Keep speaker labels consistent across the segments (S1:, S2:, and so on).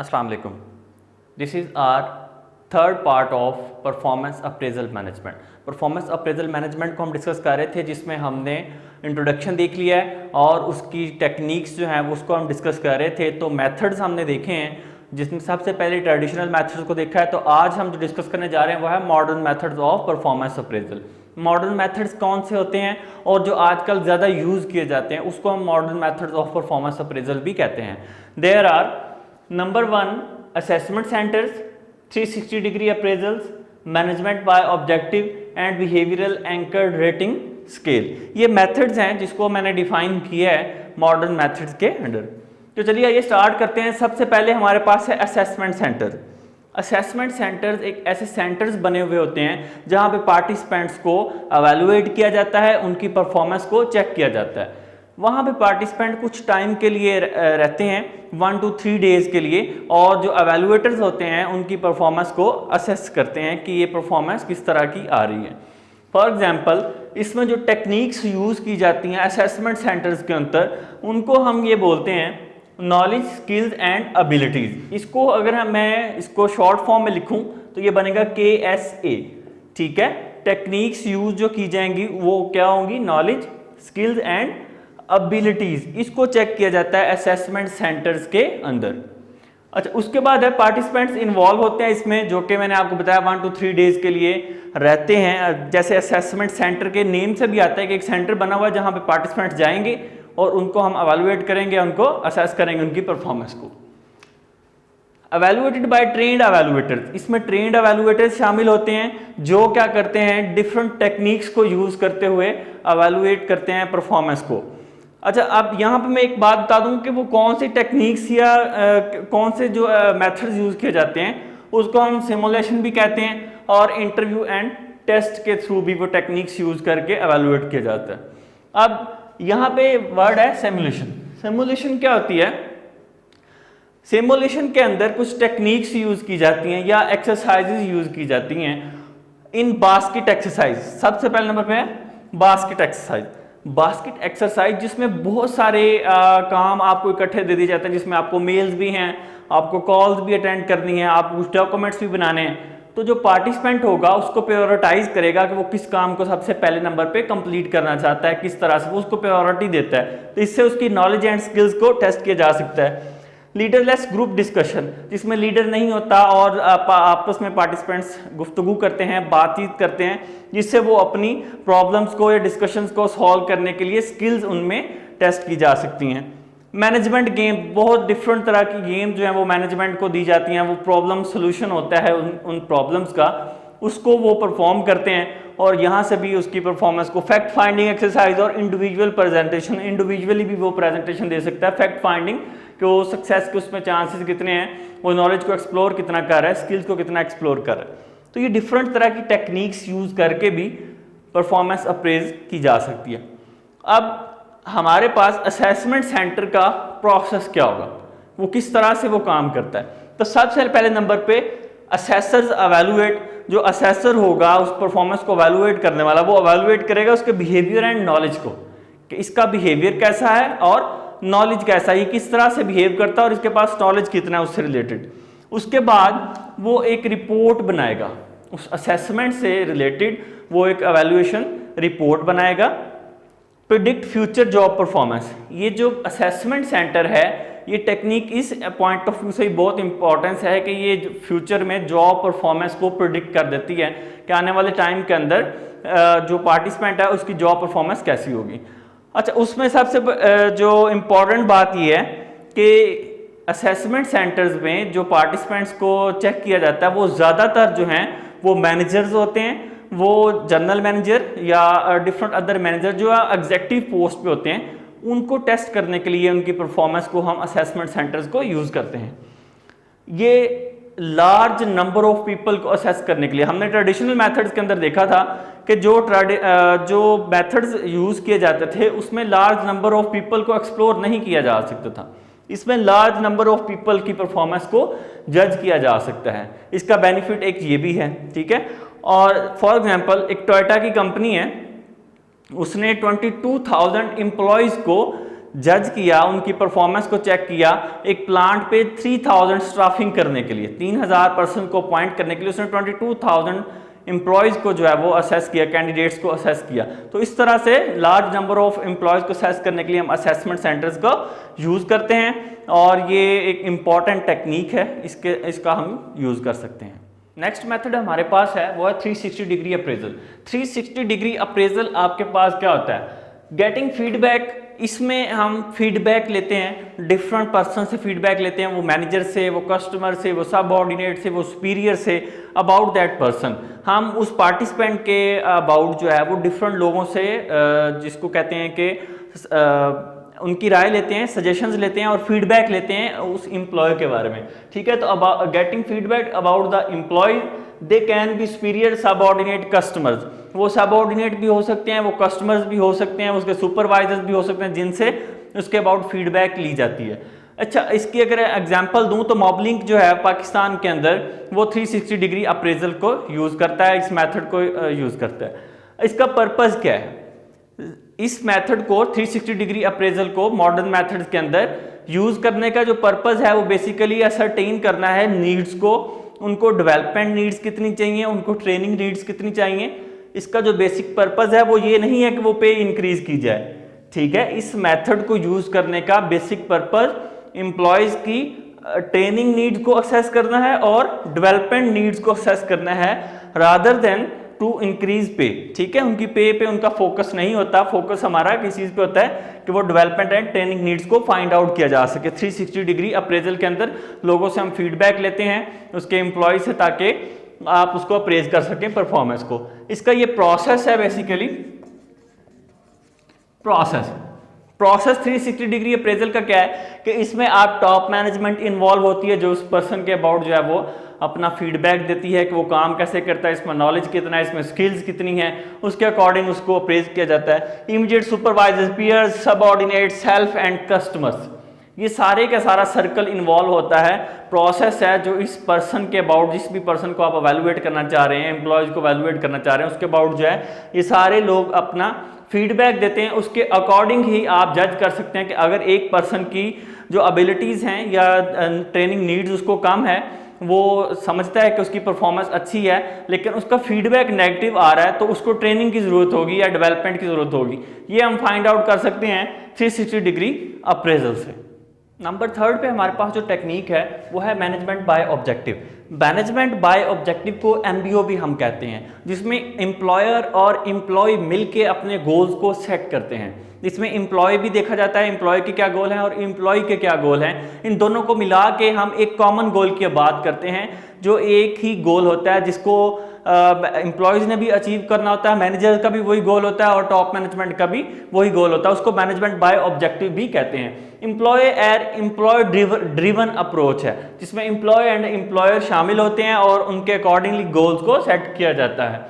S1: अस्सलाम वालेकुम। This is our third part of performance appraisal management. Performance appraisal management को हम डिस्कस कर रहे थे, जिसमें हमने इंट्रोडक्शन देख लिया है और उसकी टेक्निक्स जो हैं उसको हम डिस्कस कर रहे थे। तो मेथड्स हमने देखे हैं, जिसमें सबसे पहले ट्रेडिशनल मेथड्स को देखा है। तो आज हम जो डिस्कस करने जा रहे हैं वो है modern methods of performance appraisal. Modern methods कौन से होते हैं और जो आजकल ज़्यादा यूज़ किए जाते हैं उसको हम modern methods of performance appraisal भी कहते हैं। There are number 1 assessment centres, 360 degree appraisals, management by objective and behavioural anchored rating scale. ये मेथड्स हैं जिसको मैंने डिफाइन किया है मॉडर्न मेथड्स के अंडर। तो चलिए आइए स्टार्ट करते हैं। सबसे पहले हमारे पास है असेसमेंट सेंटर। असेसमेंट सेंटर्स एक ऐसे सेंटर्स बने हुए होते हैं जहां पे पार्टिसिपेंट्स को एवेलुएट किया जाता है, उनकी परफॉर्मेंस को चेक किया जाता है। वहाँ पे पार्टिसिपेंट कुछ टाइम के लिए रहते हैं, 1 to 3 डेज के लिए, और जो एवेलुएटर्स होते हैं उनकी परफॉर्मेंस को असेस करते हैं कि ये परफॉर्मेंस किस तरह की आ रही है। फॉर एग्जांपल, इसमें जो टेक्निक्स यूज़ की जाती हैं असेसमेंट सेंटर्स के अंदर, उनको हम ये बोलते हैं नॉलेज, स्किल्स एंड एबिलिटीज़। इसको अगर मैं इसको शॉर्ट फॉर्म में लिखूँ तो ये बनेगा KSA। ठीक है, टेक्निक्स यूज जो की जाएंगी वो क्या होंगी? Knowledge, skills and abilities. इसको चेक किया जाता है असेसमेंट सेंटर्स के अंदर। अच्छा, उसके बाद है पार्टिसिपेंट्स इन्वॉल्व होते हैं इसमें, जो कि मैंने आपको बताया 1 to 3 डेज के लिए रहते हैं। जैसे असेसमेंट सेंटर के नेम से भी आता है कि एक सेंटर बना हुआ है जहां पे पार्टिसिपेंट्स जाएंगे और उनको हम एवेलुएट करेंगे, उनको असेस करेंगे उनकी परफॉर्मेंस को। एवेलुएटेड बाय ट्रेन्ड एवेलुएटर्स, इसमें ट्रेन्ड एवेलुएटर्स शामिल होते हैं जो क्या करते हैं, डिफरेंट टेक्निक्स को यूज करते हुए एवेलुएट करते हैं परफॉर्मेंस को। अच्छा, अब यहाँ पे मैं एक बात बता दूं कि वो कौन सी टेक्निक्स या कौन से जो मेथड्स यूज किए जाते हैं उसको हम सिमुलेशन भी कहते हैं, और इंटरव्यू एंड टेस्ट के थ्रू भी वो टेक्निक्स यूज करके एवेलुएट किया जाता है। अब यहाँ पे वर्ड है सिमुलेशन। सिमुलेशन क्या होती है? सिमुलेशन के अंदर कुछ टेक्निक्स यूज की जाती हैं या एक्सरसाइजेज यूज की जाती हैं इन बास्केट एक्सरसाइज। सबसे पहले नंबर पे है बास्केट एक्सरसाइज। बास्केट एक्सरसाइज जिसमें बहुत सारे काम आपको इकट्ठे दे दिए जाते हैं, जिसमें आपको मेल्स भी हैं, आपको कॉल्स भी अटेंड करनी है, आपको कुछ डॉक्यूमेंट्स भी बनाने हैं। तो जो पार्टिसिपेंट होगा उसको प्रायोरिटाइज करेगा कि वो किस काम को सबसे पहले नंबर पे कंप्लीट करना चाहता है, किस तरह से वो उसको प्रायोरिटी देता है। तो इससे उसकी नॉलेज एंड स्किल्स को टेस्ट किया जा सकता है। लीडरलेस ग्रुप डिस्कशन, जिसमें लीडर नहीं होता और आपस में पार्टिसिपेंट्स गुफ्तगू करते हैं, बातचीत करते हैं, जिससे वो अपनी प्रॉब्लम्स को या डिस्कशंस को सॉल्व करने के लिए स्किल्स उनमें टेस्ट की जा सकती हैं। मैनेजमेंट गेम, बहुत डिफरेंट तरह की गेम जो है वो मैनेजमेंट को दी जाती हैं। वो प्रॉब्लम सोल्यूशन होता है उन प्रॉब्लम्स का, उसको वो परफॉर्म करते हैं और यहाँ से भी उसकी परफॉर्मेंस को फैक्ट फाइंडिंग एक्सरसाइज और इंडिविजुअल प्रेजेंटेशन, इंडिविजुअली भी वो प्रेजेंटेशन दे सकता है। फैक्ट फाइंडिंग कि वो सक्सेस के उसमें चांसेस कितने हैं, वो नॉलेज को एक्सप्लोर कितना कर रहा है, स्किल्स को कितना एक्सप्लोर कर रहा है। तो ये डिफरेंट तरह की टेक्निक्स यूज करके भी परफॉर्मेंस अप्रेज की जा सकती है। अब हमारे पास असेसमेंट सेंटर का प्रोसेस क्या होगा, वो किस तरह से वो काम करता है। तो सबसे पहले नंबर पे असेसर्स एवेलुएट, जो असेसर होगा उस परफॉर्मेंस को एवेलुएट करने वाला, वो एवेलुएट करेगा उसके बिहेवियर एंड नॉलेज को, कि इसका बिहेवियर कैसा है और नॉलेज कैसा है, ये किस तरह से बिहेव करता है और इसके पास नॉलेज कितना है उससे रिलेटेड। उसके बाद वो एक रिपोर्ट बनाएगा उस असेसमेंट से रिलेटेड, वो एक एवेल्युएशन रिपोर्ट बनाएगा। प्रिडिक्ट फ्यूचर जॉब परफॉर्मेंस, ये जो असेसमेंट सेंटर है ये टेक्निक इस पॉइंट ऑफ व्यू से बहुत इंपॉर्टेंस है कि ये जो में जॉब परफॉर्मेंस को प्रिडिक्ट कर देती है कि आने वाले टाइम के अंदर जो पार्टिसिपेंट है उसकी जॉब परफॉर्मेंस कैसी होगी। अच्छा, उसमें सबसे जो इम्पोर्टेंट बात यह है कि असेसमेंट सेंटर्स में जो पार्टिसिपेंट्स को चेक किया जाता है वो ज़्यादातर जो हैं वो मैनेजर्स होते हैं, वो जनरल मैनेजर या डिफरेंट अदर मैनेजर जो एग्जेक्टिव पोस्ट पे होते हैं, उनको टेस्ट करने के लिए उनकी परफॉर्मेंस को हम असेसमेंट सेंटर्स को यूज़ करते हैं। ये लार्ज नंबर ऑफ पीपल को असेस करने के लिए, हमने ट्रेडिशनल मेथड्स के अंदर देखा था कि जो मेथड्स यूज़ किए जाते थे उसमें लार्ज नंबर ऑफ पीपल को एक्सप्लोर नहीं किया जा सकता था। इसमें लार्ज नंबर ऑफ पीपल की परफॉर्मेंस को जज किया जा सकता है। इसका बेनिफिट एक ये भी है, ठीक है। और फॉर एग्जांपल एक टोयोटा की कंपनी है, उसने 22,000 एम्प्लॉयज़ को जज किया, उनकी परफॉर्मेंस को चेक किया। एक प्लांट पे 3000 स्टाफिंग करने के लिए, 3000 पर्सन को अपॉइंट करने के लिए उसने 22,000 एम्प्लॉयज़ को जो है वो असेस किया, कैंडिडेट्स को असेस किया। तो इस तरह से लार्ज नंबर ऑफ एम्प्लॉयज़ को असेस करने के लिए हम असेसमेंट सेंटर्स का यूज़ करते हैं और ये एक इम्पॉर्टेंट टेक्निक है, इसका हम यूज़ कर सकते हैं। नेक्स्ट मेथड हमारे पास है वो है 360 डिग्री अप्रेजल। 360 डिग्री अप्रेजल आपके पास क्या होता है? Getting feedback. इसमें हम फीडबैक लेते हैं, डिफरेंट पर्सन से फीडबैक लेते हैं, वो मैनेजर से, वो कस्टमर से, वो सबऑर्डिनेट से, वो सुपीरियर से, अबाउट दैट पर्सन। हम उस पार्टिसिपेंट के अबाउट जो है वो डिफरेंट लोगों से जिसको कहते हैं कि उनकी राय लेते हैं, सजेशंस लेते हैं और फीडबैक लेते हैं उस एम्प्लॉय के बारे में। ठीक है, तो getting feedback about the employee, they can be superior, subordinate, customers. वो सबऑर्डिनेट भी हो सकते हैं, वो कस्टमर्स भी हो सकते हैं, उसके सुपरवाइजर्स भी हो सकते हैं जिनसे उसके अबाउट फीडबैक ली जाती है। अच्छा, इसकी अगर एग्जांपल दूं तो मॉबलिंग जो है पाकिस्तान के अंदर वो 360 डिग्री अप्रेजल को यूज़ करता है, इस मेथड को यूज़ करता है। इसका पर्पज़ क्या है? इस मेथड को 360 डिग्री अप्रेजल को मॉडर्न मेथड्स के अंदर यूज़ करने का जो पर्पज़ है वो बेसिकली असरटेन करना है नीड्स को, उनको डेवलपमेंट नीड्स कितनी चाहिए, उनको ट्रेनिंग नीड्स कितनी चाहिए। इसका जो बेसिक पर्पज़ है वो ये नहीं है कि वो पे इंक्रीज की जाए। ठीक है, इस मेथड को यूज़ करने का बेसिक पर्पज़ एम्प्लॉयज़ की ट्रेनिंग नीड्स को असेस करना है और डेवलपमेंट नीड्स को असेस करना है, रादर देन टू इंक्रीज पे। ठीक है, उनकी पे उनका फोकस नहीं होता, फोकस हमारा किस चीज़ पे होता है कि वो डेवलपमेंट एंड ट्रेनिंग नीड्स को फाइंड आउट किया जा सके। 360 डिग्री अप्रेजल के अंदर लोगों से हम फीडबैक लेते हैं उसके एम्प्लॉय से, ताकि आप उसको अप्रेज कर सकें परफॉर्मेंस को। इसका ये प्रोसेस है बेसिकली, प्रोसेस 360 डिग्री अप्रेजल का क्या है कि इसमें आप टॉप मैनेजमेंट इन्वॉल्व होती है जो उस पर्सन के अबाउट जो है वो अपना फीडबैक देती है कि वो काम कैसे करता है, इसमें नॉलेज कितना है, इसमें स्किल्स कितनी है, उसके अकॉर्डिंग उसको अप्रेज किया जाता है। Immediate supervisors, peers, subordinate, self and customers, ये सारे का सारा सर्कल इन्वॉल्व होता है। प्रोसेस है जो इस पर्सन के अबाउट, जिस भी पर्सन को आप अवेलुएट करना चाह रहे हैं, एम्प्लॉयज़ को अवेलुएट करना चाह रहे हैं, उसके अबाउट जो है ये सारे लोग अपना फीडबैक देते हैं। उसके अकॉर्डिंग ही आप जज कर सकते हैं कि अगर एक पर्सन की जो एबिलिटीज़ हैं या ट्रेनिंग नीड्स उसको कम है, वो समझता है कि उसकी परफॉर्मेंस अच्छी है लेकिन उसका फीडबैक नेगेटिव आ रहा है, तो उसको ट्रेनिंग की ज़रूरत होगी या डेवलपमेंट की ज़रूरत होगी। ये हम फाइंड आउट कर सकते हैं 360 डिग्री अप्रेजल से। नंबर 3 पे हमारे पास जो टेक्निक है वो है management by objective. Management by objective को MBO भी हम कहते हैं, जिसमें एम्प्लॉयर और एम्प्लॉय मिलके अपने गोल्स को सेट करते हैं। इसमें एम्प्लॉय भी देखा जाता है, एम्प्लॉय के क्या गोल हैं और एम्प्लॉय के क्या गोल हैं, इन दोनों को मिला के हम एक कॉमन गोल की बात करते हैं, जो एक ही गोल होता है जिसको एम्प्लॉयज़ ने भी अचीव करना होता है, मैनेजर का भी वही गोल होता है और टॉप मैनेजमेंट का भी वही गोल होता है। उसको मैनेजमेंट बाय ऑब्जेक्टिव भी कहते हैं। एम्प्लॉय ड्रिवन अप्रोच है, जिसमें एम्प्लॉय एंड एम्प्लॉयर शामिल होते हैं और उनके अकॉर्डिंगली गोल्स को सेट किया जाता है।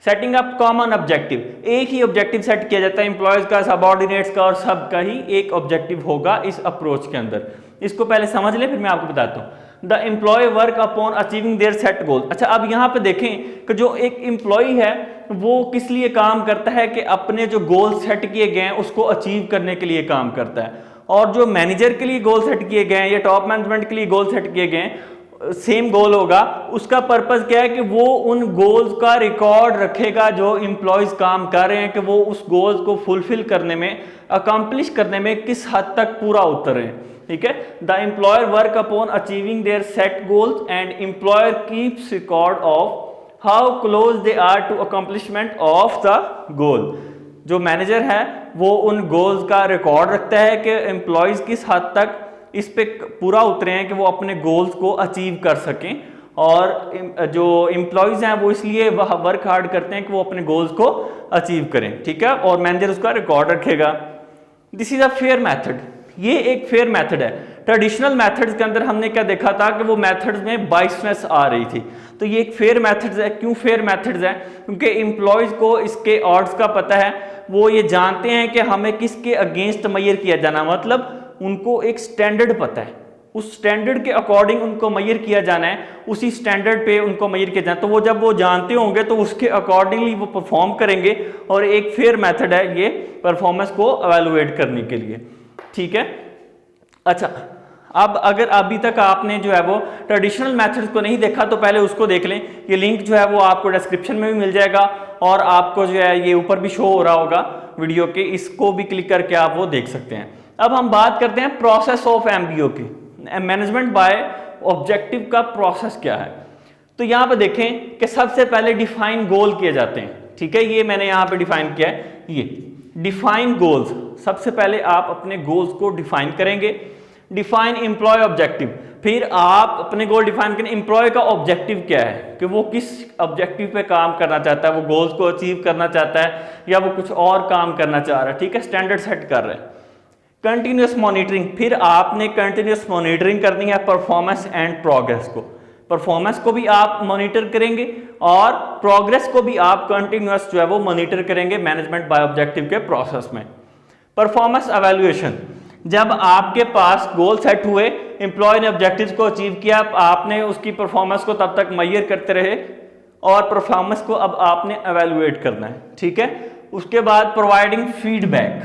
S1: सेटिंग अप कॉमन ऑब्जेक्टिव, एक ही ऑब्जेक्टिव सेट किया जाता है, एम्प्लॉयज़ का, सबऑर्डिनेट्स का और सबका ही एक ऑब्जेक्टिव होगा इस अप्रोच के अंदर। इसको पहले समझ ले फिर मैं आपको बताता हूँ। The employee work upon achieving their set goal. अच्छा, अब यहाँ पे देखें कि जो एक एम्प्लॉय है वो किस लिए काम करता है कि अपने जो गोल सेट किए गए हैं उसको अचीव करने के लिए काम करता है, और जो मैनेजर के लिए गोल सेट किए गए हैं या टॉप मैनेजमेंट के लिए गोल सेट किए गए हैं सेम गोल होगा। उसका पर्पस क्या है कि वो उन गोल्स का रिकॉर्ड रखेगा जो एम्प्लॉयज काम कर रहे हैं, कि वो उस गोल्स को फुलफिल करने में, अकम्प्लिश करने में किस हद तक पूरा उतर रहे हैं। ठीक है, the employer work upon achieving their set goals and employer keeps record of how close they are to accomplishment of the goal. जो मैनेजर है वो उन गोल्स का रिकॉर्ड रखता है कि एम्प्लॉयज किस हद तक इस पे पूरा उतरे हैं कि वो अपने गोल्स को अचीव कर सकें, और जो एम्प्लॉयज हैं वो इसलिए वर्क हार्ड करते हैं कि वो अपने गोल्स को अचीव करें। ठीक है, और मैनेजर उसका रिकॉर्ड रखेगा। This is a fair method, ये एक फेयर मेथड है। ट्रेडिशनल मेथड्स के अंदर हमने क्या देखा था कि वो मेथड्स में बाइसनेस आ रही थी, तो ये एक फेयर मेथड्स है। क्यों फेयर मेथड्स है? क्योंकि एम्प्लॉयज को इसके ऑड्स का पता है, वो ये जानते हैं कि हमें किसके अगेंस्ट मैयर किया जाना, मतलब उनको एक स्टैंडर्ड पता है, उस स्टैंडर्ड के अकॉर्डिंग उनको मैयर किया जाना है, उसी स्टैंडर्ड पे उनको मैयर किया जाना। तो वो जब वो जानते होंगे तो उसके अकॉर्डिंगली वो परफॉर्म करेंगे, और एक फेयर मेथड है ये परफॉर्मेंस को एवेलुएट करने के लिए। ठीक है। अच्छा, अब अगर अभी तक आपने जो है वो ट्रेडिशनल मेथड्स को नहीं देखा तो पहले उसको देख लें। ये लिंक जो है वो आपको डिस्क्रिप्शन में भी मिल जाएगा और आपको जो है ये ऊपर भी शो हो रहा होगा वीडियो के, इसको भी क्लिक करके आप वो देख सकते हैं। अब हम बात करते हैं प्रोसेस ऑफ एमबीओ की, मैनेजमेंट बाय ऑब्जेक्टिव का प्रोसेस क्या है। तो यहाँ पे देखें कि सबसे पहले डिफाइन गोल किए जाते हैं, ठीक है। ये मैंने यहाँ पे डिफाइन किया है, ये डिफाइन गोल्स। सबसे पहले आप अपने गोल्स को डिफाइन करेंगे। डिफाइन एम्प्लॉय ऑब्जेक्टिव, फिर आप अपने गोल डिफाइन करें एम्प्लॉय का ऑब्जेक्टिव क्या है, कि वो किस ऑब्जेक्टिव पे काम करना चाहता है, वो गोल्स को अचीव करना चाहता है या वो कुछ और काम करना चाह रहा है, ठीक है, स्टैंडर्ड सेट कर रहे हैं। कंटिन्यूस मॉनिटरिंग, फिर आपने कंटिन्यूस मॉनिटरिंग करनी है परफॉर्मेंस एंड प्रोग्रेस को। परफॉर्मेंस को भी आप मॉनिटर करेंगे और प्रोग्रेस को भी आप कंटिन्यूस जो है वो मॉनिटर करेंगे मैनेजमेंट बाय ऑब्जेक्टिव के प्रोसेस में। परफॉर्मेंस एवेल्युएशन, जब आपके पास गोल सेट हुए, एम्प्लॉय ने ऑब्जेक्टिव्स को अचीव किया, आपने उसकी परफॉर्मेंस को तब तक मेजर करते रहे और परफॉर्मेंस को अब आपने एवेल्युएट करना है, ठीक है। उसके बाद प्रोवाइडिंग फीडबैक,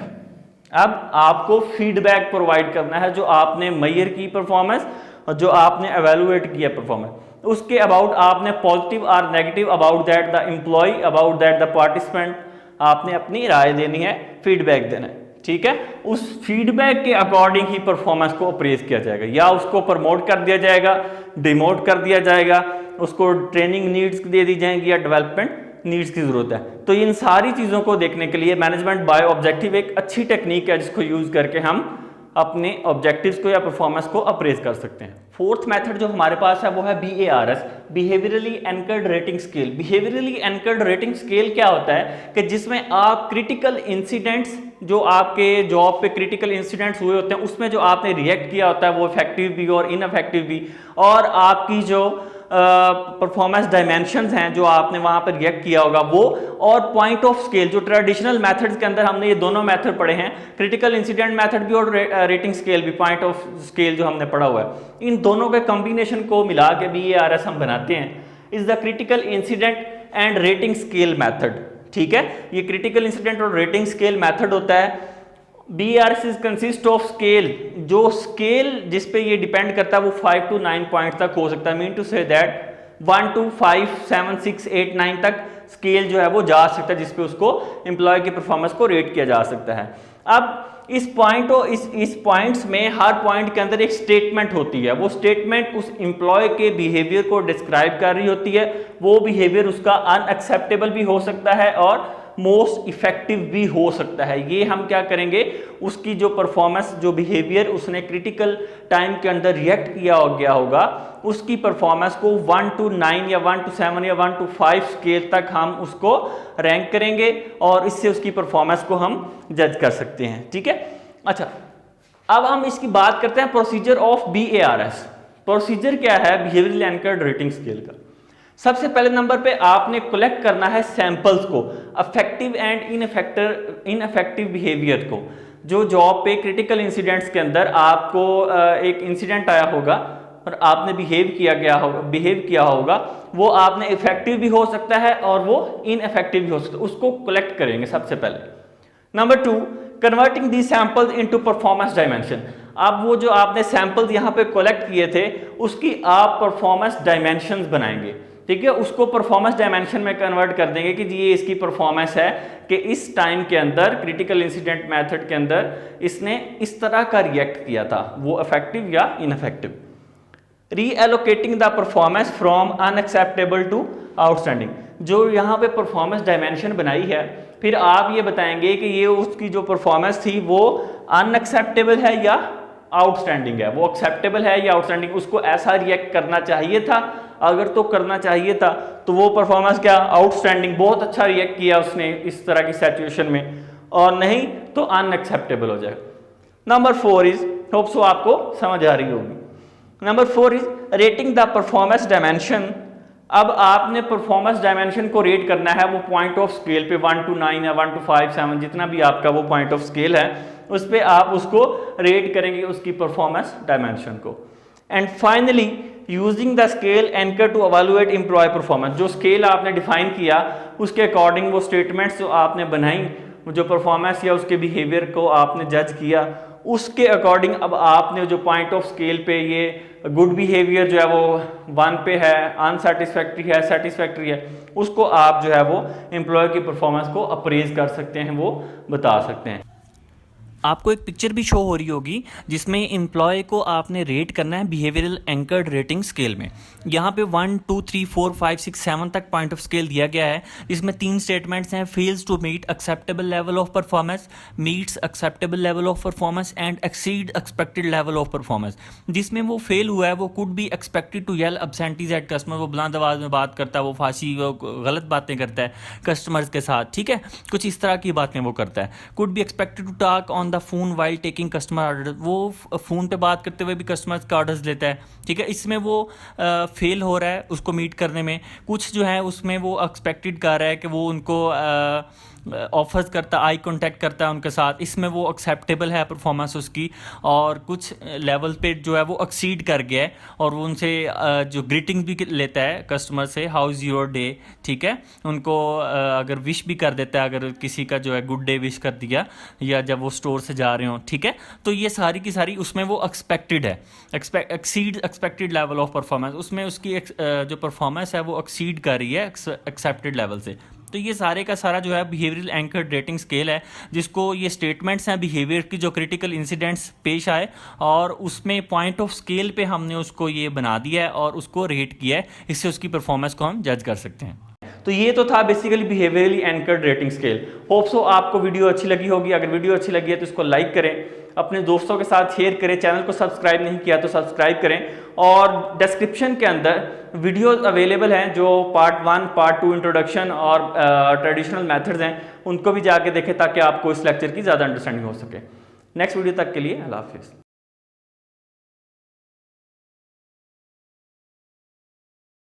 S1: अब आपको फीडबैक प्रोवाइड करना है जो आपने मेजर की परफॉर्मेंस और जो आपने एवेल्युएट किया परफॉर्मेंस, उसके अबाउट आपने पॉजिटिव और negative about that the employee, about that the participant, आपने अपनी राय देनी है, फीडबैक देना है, ठीक है। उस फीडबैक के अकॉर्डिंग ही परफॉर्मेंस को अप्रेज किया जाएगा, या उसको प्रमोट कर दिया जाएगा, डिमोट कर दिया जाएगा, उसको ट्रेनिंग नीड्स दे दी जाएंगी या डेवलपमेंट नीड्स की जरूरत है। तो इन सारी चीजों को देखने के लिए मैनेजमेंट बाय ऑब्जेक्टिव एक अच्छी टेक्निक है जिसको यूज करके हम अपने ऑब्जेक्टिव्स को या परफॉर्मेंस को अप्रेज कर सकते हैं। फोर्थ मेथड जो हमारे पास है वो है BARS, behaviourally anchored rating scale. Behaviourally anchored rating scale क्या होता है कि जिसमें आप क्रिटिकल इंसिडेंट्स, जो आपके जॉब पे क्रिटिकल इंसिडेंट्स हुए होते हैं उसमें जो आपने रिएक्ट किया होता है वो इफेक्टिव भी और इनइफेक्टिव भी, और आपकी जो परफॉर्मेंस डायमेंशंस हैं जो आपने वहां पर रिएक्ट किया होगा वो, और पॉइंट ऑफ स्केल, जो ट्रेडिशनल मेथड्स के अंदर हमने ये दोनों मेथड पढ़े हैं, क्रिटिकल इंसिडेंट मेथड भी और रेटिंग स्केल भी, पॉइंट ऑफ स्केल जो हमने पढ़ा हुआ है, इन दोनों के कॉम्बिनेशन को मिला के BARS हम बनाते हैं, is the critical incident and rating scale method, ठीक है। ये क्रिटिकल इंसिडेंट और रेटिंग स्केल मेथड होता है। BARS कंसिस्ट ऑफ स्केल, जो स्केल जिस पे ये डिपेंड करता है वो 5 to 9 पॉइंट तक हो सकता है, mean to say that 1 to 5 7 6 8 9 तक स्केल जो है वो जा सकता है जिसपे उसको एम्प्लॉय की परफॉर्मेंस को रेट किया जा सकता है। अब इस पॉइंट्स में हर पॉइंट के अंदर एक स्टेटमेंट होती है, वो स्टेटमेंट उस एम्प्लॉय के बिहेवियर को डिस्क्राइब कर रही होती है। वो बिहेवियर उसका अनएक्सेप्टेबल भी हो सकता है और मोस्ट इफेक्टिव भी हो सकता है। ये हम क्या करेंगे, उसकी जो परफॉर्मेंस, जो बिहेवियर उसने क्रिटिकल टाइम के अंदर रिएक्ट किया हो गया होगा, उसकी परफॉर्मेंस को 1 to 9 या 1 to 7 या 1 to 5 स्केल तक हम उसको रैंक करेंगे और इससे उसकी परफॉर्मेंस को हम जज कर सकते हैं, ठीक है। अच्छा, अब हम इसकी बात करते हैं प्रोसीजर ऑफ BARS। प्रोसीजर क्या है बिहेवियरल एंकर्ड रेटिंग स्केल का। सबसे पहले नंबर पे आपने कलेक्ट करना है सैंपल्स को, अफेक्टिव एंड इनअफेक्टिव बिहेवियर को। जो जॉब पे क्रिटिकल इंसिडेंट्स के अंदर आपको एक इंसिडेंट आया होगा और आपने बिहेव किया होगा, वो आपने इफेक्टिव भी हो सकता है और वो इनअफेक्टिव भी हो सकता है, उसको कलेक्ट करेंगे सबसे पहले। नंबर 2, कन्वर्टिंग दी सैंपल्स इनटू परफॉर्मेंस डायमेंशन। अब वो जो आपने सैंपल्स यहाँ पे कलेक्ट किए थे उसकी आप परफॉर्मेंस डायमेंशंस बनाएंगे, ठीक है। उसको परफॉर्मेंस डायमेंशन में कन्वर्ट कर देंगे कि जी ये इसकी परफॉर्मेंस है कि इस टाइम के अंदर क्रिटिकल इंसिडेंट मेथड के अंदर इसने इस तरह का रिएक्ट किया था, वो इफेक्टिव या ineffective. Reallocating the performance from unacceptable to outstanding. जो यहाँ पे परफॉर्मेंस डायमेंशन बनाई है, फिर आप ये बताएंगे कि ये उसकी जो परफॉर्मेंस थी वो अनएक्सेप्टेबल है या आउटस्टैंडिंग है, वो एक्सेप्टेबल है या आउटस्टैंडिंग, उसको ऐसा रिएक्ट करना चाहिए था, अगर तो करना चाहिए था तो वो परफॉर्मेंस क्या आउटस्टैंडिंग, बहुत अच्छा रिएक्ट किया उसने इस तरह की सिचुएशन में, और नहीं तो अनएक्सेप्टेबल हो जाएगा। नंबर 4 इज, होप सो आपको समझ आ रही होगी। Number 4 is rating the performance dimension. अब आपने परफॉर्मेंस डायमेंशन को रेट करना है, वो पॉइंट ऑफ स्केल पे 1 to 9 या 1 to 5 7 जितना भी आपका वो पॉइंट ऑफ स्केल है उस पे आप उसको रेट करेंगे उसकी परफॉर्मेंस डायमेंशन को। And finally using the scale anchor to evaluate employee performance. जो स्केल आपने डिफाइन किया उसके अकॉर्डिंग वो स्टेटमेंट्स जो आपने बनाई, जो परफॉर्मेंस या उसके बिहेवियर को आपने जज किया, उसके अकॉर्डिंग अब आपने जो पॉइंट ऑफ स्केल पे ये गुड बिहेवियर जो है वो 1 पे है, अनसेटिस्फैक्ट्री है, सेटिस्फैक्ट्री है, उसको आप जो है वो एम्प्लॉय की परफॉर्मेंस को अप्रेज कर सकते हैं, वो बता सकते हैं।
S2: आपको एक पिक्चर भी शो हो रही होगी जिसमें एम्प्लॉय को आपने रेट करना है बिहेवियरल एंकर्ड रेटिंग स्केल में। यहाँ पे 1 2 3 4 5 6 7 तक पॉइंट ऑफ स्केल दिया गया है, जिसमें 3 स्टेटमेंट्स हैं: fails to meet acceptable level of performance, meets acceptable level of performance and exceed expected level of performance. जिसमें वो फेल हुआ है वो could be expected to yell obscenities at customer, वो बुलंद आवाज़ में बात करता है, वो फांसी, वो गलत बातें करता है कस्टमर्स के साथ, ठीक है, कुछ इस तरह की बातें वो करता है। Could be expected to talk on the phone while taking customer order, वो फ़ोन पे बात करते हुए भी कस्टमर्स का ऑर्डर्स लेता है, ठीक है। इसमें वो फेल हो रहा है उसको मीट करने में। कुछ जो है उसमें वो एक्सपेक्टेड कर रहा है कि वो उनको ऑफर्स करता, आई कांटेक्ट करता है उनके साथ, इसमें वो एक्सेप्टेबल है परफॉर्मेंस उसकी। और कुछ लेवल पे जो है वो एक्सीड कर गया है और वो उनसे जो ग्रीटिंग्स भी लेता है कस्टमर से, हाउ इज़ योर डे, ठीक है, उनको अगर विश भी कर देता है, अगर किसी का जो है गुड डे विश कर दिया या जब वो स्टोर से जा रहे हो, ठीक है। तो ये सारी की सारी उसमें वो एक्सपेक्टेड है, exceed expected level of performance, उसमें उसकी जो परफॉर्मेंस है वो एक्सीड कर रही है एक्सेप्टेड लेवल से। तो ये सारे का सारा जो है बिहेवियरल एंकर्ड रेटिंग स्केल है, जिसको ये स्टेटमेंट्स हैं बिहेवियर की जो क्रिटिकल इंसिडेंट्स पेश आए, और उसमें पॉइंट ऑफ स्केल पे हमने उसको ये बना दिया है और उसको रेट किया है, इससे उसकी परफॉर्मेंस को हम जज कर सकते हैं।
S1: तो ये तो था basically behaviourally anchored rating scale. Hope so आपको वीडियो अच्छी लगी होगी। अगर वीडियो अच्छी लगी है तो इसको लाइक करें, अपने दोस्तों के साथ शेयर करें, चैनल को सब्सक्राइब नहीं किया तो सब्सक्राइब करें, और डिस्क्रिप्शन के अंदर वीडियो अवेलेबल हैं जो पार्ट 1 पार्ट 2 इंट्रोडक्शन और ट्रेडिशनल मेथड्स हैं, उनको भी जाके देखें ताकि आपको इस लेक्चर की ज़्यादा अंडरस्टैंडिंग हो सके। नेक्स्ट वीडियो तक के लिए अल्लाह हाफिज़।